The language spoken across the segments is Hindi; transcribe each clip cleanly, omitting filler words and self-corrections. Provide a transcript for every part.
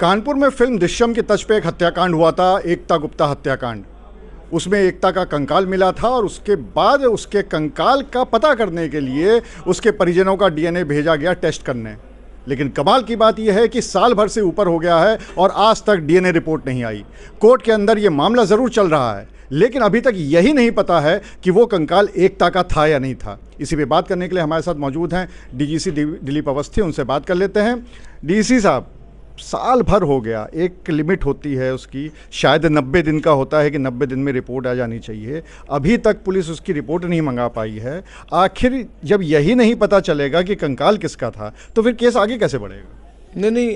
कानपुर में फिल्म दृश्यम की तर्ज पे एक हत्याकांड हुआ था, एकता गुप्ता हत्याकांड। उसमें एकता का कंकाल मिला था और उसके बाद उसके कंकाल का पता करने के लिए उसके परिजनों का डीएनए भेजा गया टेस्ट करने। लेकिन कमाल की बात यह है कि साल भर से ऊपर हो गया है और आज तक डीएनए रिपोर्ट नहीं आई। कोर्ट के अंदर ये मामला ज़रूर चल रहा है, लेकिन अभी तक यही नहीं पता है कि वो कंकाल एकता का था या नहीं था। इसी पे बात करने के लिए हमारे साथ मौजूद हैं डीजीसी दिलीप अवस्थी। उनसे बात कर लेते हैं। डीजीसी साहब, साल भर हो गया, एक लिमिट होती है उसकी, शायद 90 दिन का होता है कि 90 दिन में रिपोर्ट आ जानी चाहिए। अभी तक पुलिस उसकी रिपोर्ट नहीं मंगा पाई है। आखिर जब यही नहीं पता चलेगा कि कंकाल किसका था, तो फिर केस आगे कैसे बढ़ेगा? नहीं,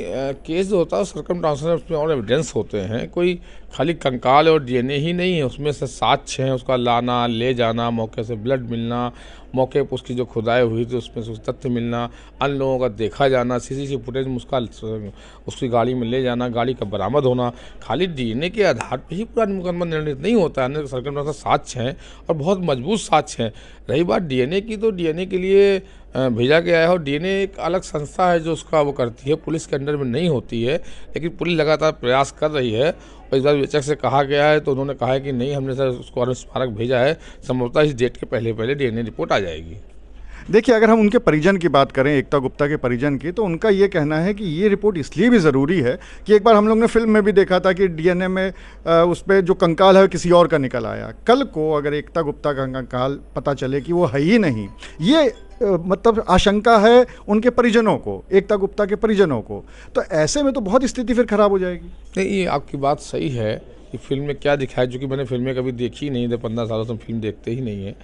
केस जो होता है सर्कमस्टांसेस उसमें और एविडेंस होते हैं। कोई खाली कंकाल और डीएनए ही नहीं है, उसमें से साक्ष्य हैं, उसका लाना ले जाना, मौके से ब्लड मिलना, मौके पर उसकी जो खुदाई हुई थी उसमें से तथ्य मिलना, अन्य लोगों का देखा जाना, सीसीटीवी फुटेज में उसकी गाड़ी में ले जाना, गाड़ी का बरामद होना। खाली डीएनए के आधार पर ही पूरा मुकदमा निर्णित नहीं होता है। अन्य सर्कमस्टांसेस साक्ष्य हैं और बहुत मजबूत साक्ष्य हैं। रही बात डीएनए की, तो डीएनए के लिए भेजा गया है और डीएनए एक अलग संस्था है जो उसका वो करती है, पुलिस के अंडर में नहीं होती है। लेकिन पुलिस लगातार प्रयास कर रही है और इस बार विवेचक से कहा गया है तो उन्होंने कहा है कि नहीं, हमने सर उसको अनुस्मारक भेजा है, संभवतः इस डेट के पहले डीएनए रिपोर्ट आ जाएगी। देखिए, अगर हम उनके परिजन की बात करें, एकता गुप्ता के परिजन की, तो उनका ये कहना है कि ये रिपोर्ट इसलिए भी ज़रूरी है कि एक बार हम लोग ने फिल्म में भी देखा था कि डीएनए में उस पर जो कंकाल है किसी और का निकल आया। कल को अगर एकता गुप्ता का कंकाल पता चले कि वो है ही नहीं, ये मतलब आशंका है उनके परिजनों को, एकता गुप्ता के परिजनों को, तो ऐसे में तो बहुत स्थिति फिर खराब हो जाएगी। नहीं, ये आपकी बात सही है कि फिल्म में क्या दिखाया, जो कि मैंने फिल्में कभी देखी नहीं है, 15 सालों से हम फिल्म देखते ही नहीं है,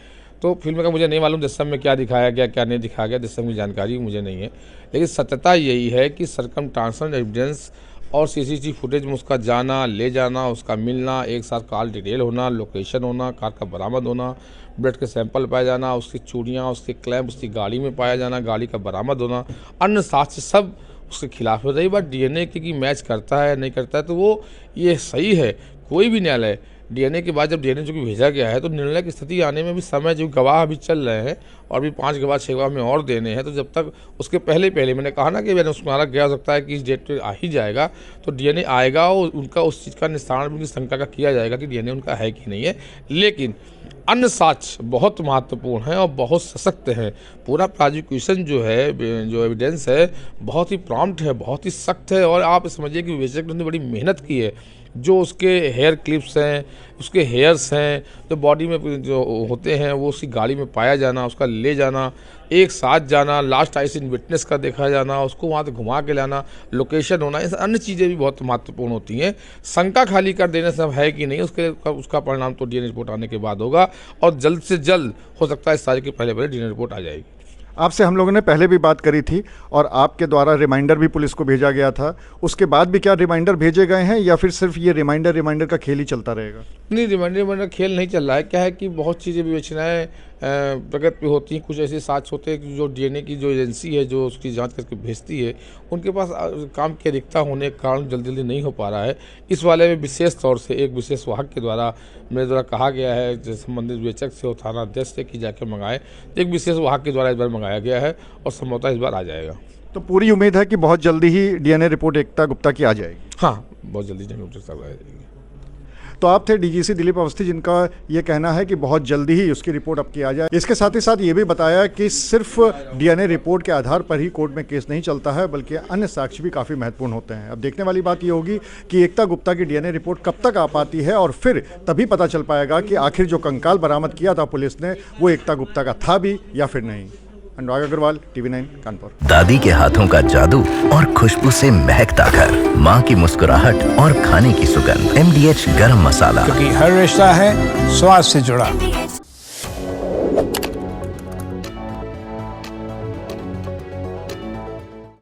तो फिल्म का मुझे नहीं मालूम दृश्यम में क्या दिखाया गया, क्या नहीं दिखाया गया, दृश्यम की जानकारी मुझे नहीं है। लेकिन सत्यता यही है कि सर्कमस्टांशियल एविडेंस और सीसीटीवी फुटेज में उसका जाना, ले जाना, उसका मिलना, एक साथ कॉल डिटेल होना, लोकेशन होना, कार का बरामद होना, ब्लड के सैंपल पाया जाना, उसकी चूड़ियाँ, उसके क्लैंप उसकी गाड़ी में पाया जाना, गाड़ी का बरामद होना, अन्य साक्ष्य सब उसके खिलाफ है। रही बात डीएनए की मैच करता है या नहीं करता है, तो वो ये सही है। कोई भी न्यायालय डीएनए के बाद जब डीएनए जो कि भेजा गया है, तो निर्णय की स्थिति आने में भी समय, जो गवाह अभी चल रहे हैं और भी 5 गवाह 6 गवाह में और देने हैं, तो जब तक उसके पहले मैंने कहा ना कि मैंने उसमारक गया, हो सकता है कि इस डेट पे आ ही जाएगा, तो डीएनए आएगा और उनका उस चीज़ का निस्तारण भी शंका का किया जाएगा कि डीएनए उनका है कि नहीं है। लेकिन अन्य साक्ष्य बहुत महत्वपूर्ण हैं और बहुत सशक्त हैं। पूरा प्रोसिक्यूशन जो है, जो एविडेंस है, बहुत ही प्रॉम्प्ट है, बहुत ही सख्त है। और आप समझिए कि विवेचक ने बड़ी मेहनत की है। जो उसके हेयर क्लिप्स हैं, उसके हेयर्स हैं, जो बॉडी में जो होते हैं, वो उसकी गाड़ी में पाया जाना, उसका ले जाना, एक साथ जाना, लास्ट आई सीन विटनेस का देखा जाना, उसको वहाँ से घुमा के लाना, लोकेशन होना, ये अन्य चीज़ें भी बहुत महत्वपूर्ण होती हैं। शंका खाली कर देने से है कि नहीं, उसका परिणाम तो डीएनए रिपोर्ट आने के बाद होगा और जल्द से जल्द हो सकता है इस तारीख के पहले डीएनए रिपोर्ट आ जाएगी। आपसे हम लोगों ने पहले भी बात करी थी और आपके द्वारा रिमाइंडर भी पुलिस को भेजा गया था। उसके बाद भी क्या रिमाइंडर भेजे गए हैं या फिर सिर्फ ये रिमाइंडर का खेल ही चलता रहेगा? नहीं, रिमाइंडर खेल नहीं चल रहा है। क्या है कि बहुत चीज़ें विवेचनाएँ प्रगति पे होती हैं। कुछ ऐसे साक्ष्य होते हैं कि जो डीएनए की जो एजेंसी है जो उसकी जांच करके भेजती है, उनके पास काम की अधिकता होने के कारण जल्दी नहीं हो पा रहा है। इस वाले में विशेष तौर से एक विशेष वाहक के द्वारा मेरे द्वारा कहा गया है, जो संबंधित विवेचक से और थाना अध्यक्ष से कि जाकर मंगाए, एक विशेष वाहक के द्वारा इस बार मंगाया गया है और संभवतः इस बार आ जाएगा। तो पूरी उम्मीद है कि बहुत जल्दी ही डीएनए रिपोर्ट एकता गुप्ता की आ जाएगी। हाँ, बहुत जल्दी डीएनए रिपोर्ट आ जाएगी। तो आप थे डीजीसी दिलीप अवस्थी, जिनका ये कहना है कि बहुत जल्दी ही उसकी रिपोर्ट अब की आ जाए। इसके साथ ही साथ ये भी बताया कि सिर्फ डीएनए रिपोर्ट के आधार पर ही कोर्ट में केस नहीं चलता है, बल्कि अन्य साक्ष्य भी काफ़ी महत्वपूर्ण होते हैं। अब देखने वाली बात ये होगी कि एकता गुप्ता की डीएनए रिपोर्ट कब तक आ पाती है और फिर तभी पता चल पाएगा कि आखिर जो कंकाल बरामद किया था पुलिस ने, वो एकता गुप्ता का था भी या फिर नहीं। अनुराग अग्रवाल, TV9 कानपुर। दादी के हाथों का जादू और खुशबू से महकता घर, माँ की मुस्कुराहट और खाने की सुगंध, MDH गरम मसाला, क्योंकि हर रिश्ता है स्वाद से जुड़ा।